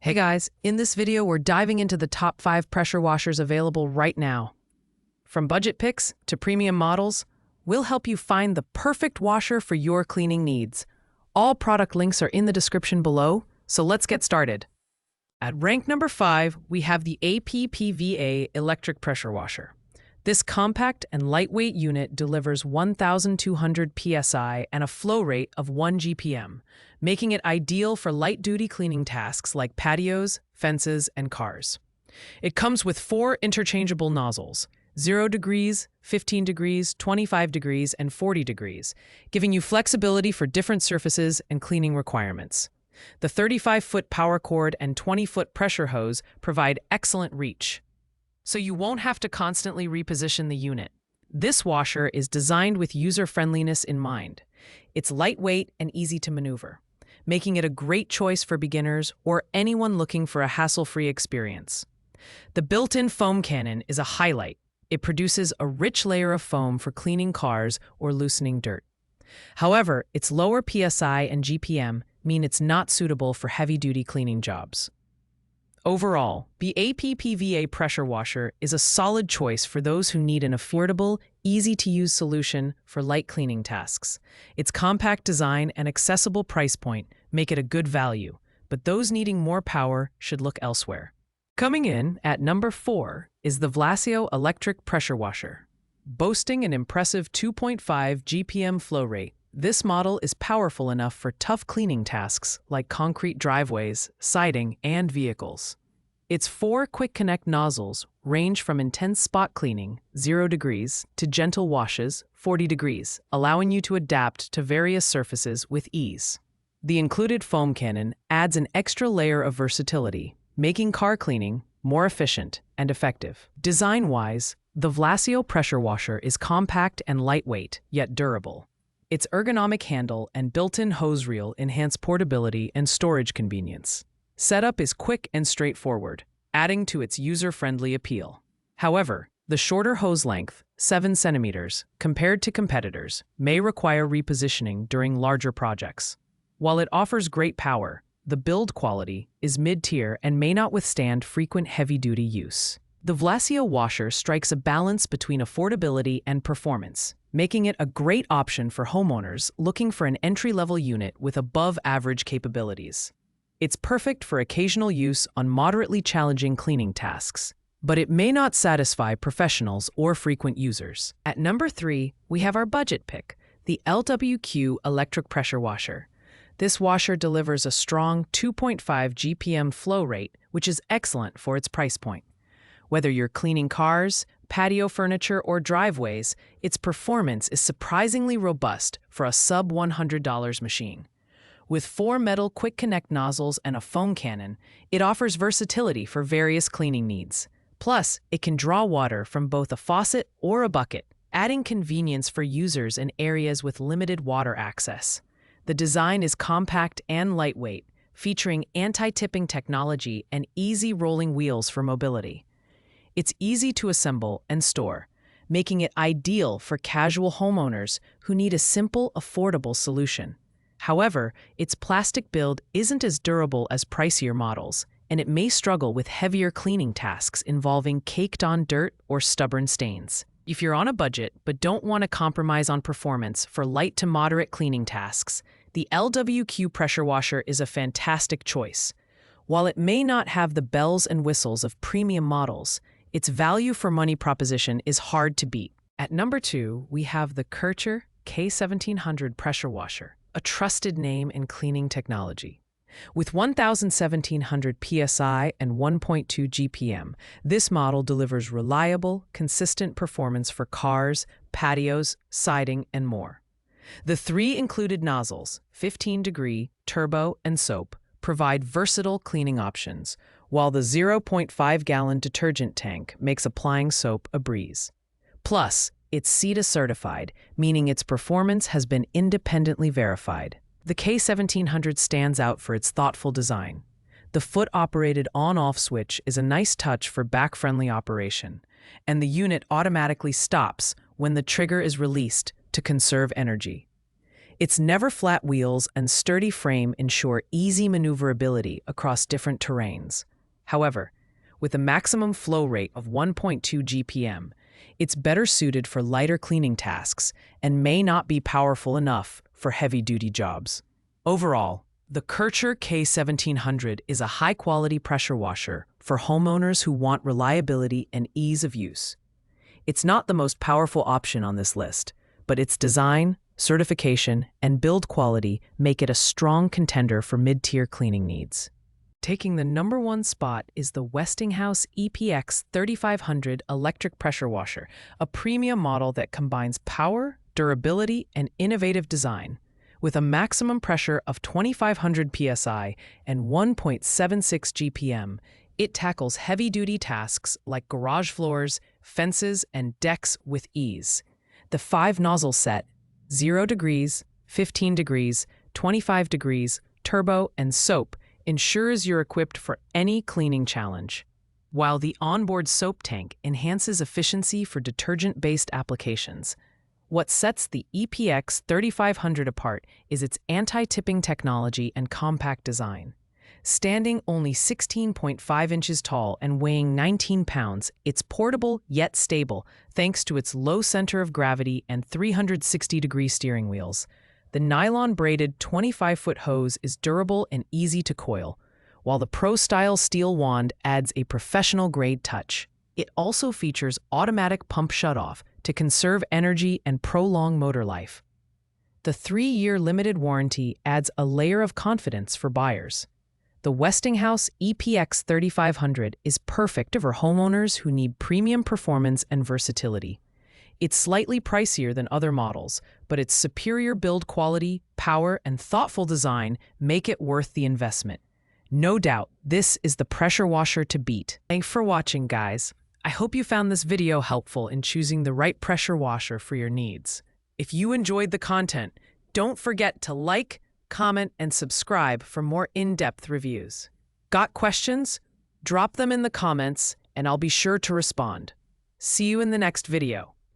Hey guys, in this video we're diving into the top 5 pressure washers available right now. From budget picks to premium models, we'll help you find the perfect washer for your cleaning needs. All product links are in the description below, so let's get started. At rank number 5, we have the APVA electric pressure washer. This compact and lightweight unit delivers 1,200 psi and a flow rate of 1 GPM, making it ideal for light-duty cleaning tasks like patios, fences, and cars. It comes with 4 interchangeable nozzles, 0 degrees, 15 degrees, 25 degrees, and 40 degrees, giving you flexibility for different surfaces and cleaning requirements. The 35-foot power cord and 20-foot pressure hose provide excellent reach, so you won't have to constantly reposition the unit. This washer is designed with user-friendliness in mind. It's lightweight and easy to maneuver, making it a great choice for beginners or anyone looking for a hassle-free experience. The built-in foam cannon is a highlight. It produces a rich layer of foam for cleaning cars or loosening dirt. However, its lower PSI and GPM mean it's not suitable for heavy-duty cleaning jobs. Overall, the APVA pressure washer is a solid choice for those who need an affordable, easy-to-use solution for light cleaning tasks. Its compact design and accessible price point make it a good value, but those needing more power should look elsewhere. Coming in at number 4 is the Westinghouse electric pressure washer. Boasting an impressive 2.5 GPM flow rate, this model is powerful enough for tough cleaning tasks like concrete driveways, siding, and vehicles. Its 4 quick connect nozzles range from intense spot cleaning, 0 degrees, to gentle washes, 40 degrees, allowing you to adapt to various surfaces with ease. The included foam cannon adds an extra layer of versatility, making car cleaning more efficient and effective. Design-wise, the Westinghouse pressure washer is compact and lightweight, yet durable. Its ergonomic handle and built-in hose reel enhance portability and storage convenience. Setup is quick and straightforward, adding to its user-friendly appeal. However, the shorter hose length, 7 centimeters, compared to competitors, may require repositioning during larger projects. While it offers great power, the build quality is mid-tier and may not withstand frequent heavy-duty use. The Westinghouse washer strikes a balance between affordability and performance, making it a great option for homeowners looking for an entry-level unit with above-average capabilities. It's perfect for occasional use on moderately challenging cleaning tasks, but it may not satisfy professionals or frequent users. At number 3, we have our budget pick, the LWQ electric pressure washer. This washer delivers a strong 2.5 GPM flow rate, which is excellent for its price point. Whether you're cleaning cars, patio furniture, or driveways, its performance is surprisingly robust for a sub-$100 machine. With 4 metal quick connect nozzles and a foam cannon, it offers versatility for various cleaning needs. Plus, it can draw water from both a faucet or a bucket, adding convenience for users in areas with limited water access. The design is compact and lightweight, featuring anti-tipping technology and easy rolling wheels for mobility. It's easy to assemble and store, making it ideal for casual homeowners who need a simple, affordable solution. However, its plastic build isn't as durable as pricier models, and it may struggle with heavier cleaning tasks involving caked-on dirt or stubborn stains. If you're on a budget but don't want to compromise on performance for light to moderate cleaning tasks, the LWQ pressure washer is a fantastic choice. While it may not have the bells and whistles of premium models, its value for money proposition is hard to beat. At number 2, we have the KARCHER K1700 pressure washer, a trusted name in cleaning technology. With 1,700 psi and 1.2 GPM, this model delivers reliable, consistent performance for cars, patios, siding, and more. The 3 included nozzles, 15-degree, turbo, and soap, provide versatile cleaning options, while the 0.5-gallon detergent tank makes applying soap a breeze. Plus, it's CETA certified, meaning its performance has been independently verified. The K1700 stands out for its thoughtful design. The foot-operated on-off switch is a nice touch for back-friendly operation, and the unit automatically stops when the trigger is released to conserve energy. Its never flat wheels and sturdy frame ensure easy maneuverability across different terrains. However, with a maximum flow rate of 1.2 GPM, it's better suited for lighter cleaning tasks and may not be powerful enough for heavy-duty jobs. Overall, the KARCHER K1700 is a high-quality pressure washer for homeowners who want reliability and ease of use. It's not the most powerful option on this list, but its design, certification, and build quality make it a strong contender for mid-tier cleaning needs. Taking the #1 spot is the Westinghouse EPX3500 electric pressure washer, a premium model that combines power, durability, and innovative design. With a maximum pressure of 2,500 psi and 1.76 GPM, it tackles heavy-duty tasks like garage floors, fences, and decks with ease. The 5-nozzle set, 0 degrees, 15 degrees, 25 degrees, turbo, and soap, ensures you're equipped for any cleaning challenge, while the onboard soap tank enhances efficiency for detergent-based applications. What sets the EPX3500 apart is its anti-tipping technology and compact design. Standing only 16.5 inches tall and weighing 19 pounds, it's portable yet stable thanks to its low center of gravity and 360-degree steering wheels. The nylon-braided 25-foot hose is durable and easy to coil, while the Pro-style steel wand adds a professional-grade touch. It also features automatic pump shutoff to conserve energy and prolong motor life. The 3-year limited warranty adds a layer of confidence for buyers. The Westinghouse EPX3500 is perfect for homeowners who need premium performance and versatility. It's slightly pricier than other models, but its superior build quality, power, and thoughtful design make it worth the investment. No doubt, this is the pressure washer to beat. Thanks for watching, guys. I hope you found this video helpful in choosing the right pressure washer for your needs. If you enjoyed the content, don't forget to like, comment, and subscribe for more in-depth reviews. Got questions? Drop them in the comments, and I'll be sure to respond. See you in the next video.